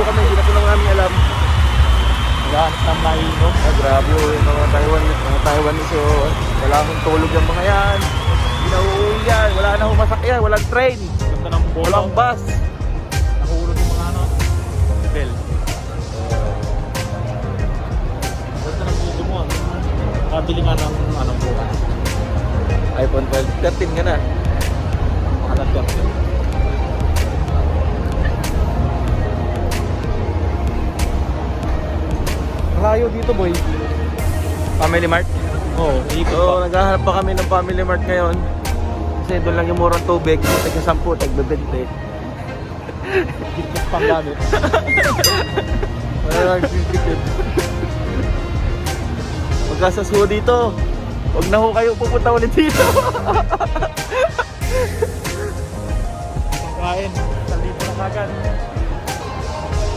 kami, hindi na po lang namin alam. Naghahanap ng nainom. Grabe yung mga Taiwanese, oh. Wala akong tulog yung mga yan. Hindi na uuwi yan, wala na humasakyan, walang train, Ganda ng bola. walang bus. Nahulog yung mga ano. Bell. Ganda ng video mo. Nakabili nga ng anong bola. iPhone 12, 13 ka na. Makalat ka. Malayo dito boy. Family Mart. Oo, ikot So, pa. naghahanap pa kami ng Family Mart ngayon. Kasi doon lang yung murang tubig, tagka 10, tagka 20. Ikot pang gamit. Wala lang ticket. Magkasasuho dito. Huwag na ho kayo pupunta ulit dito. Pagkain. Salito na kagad.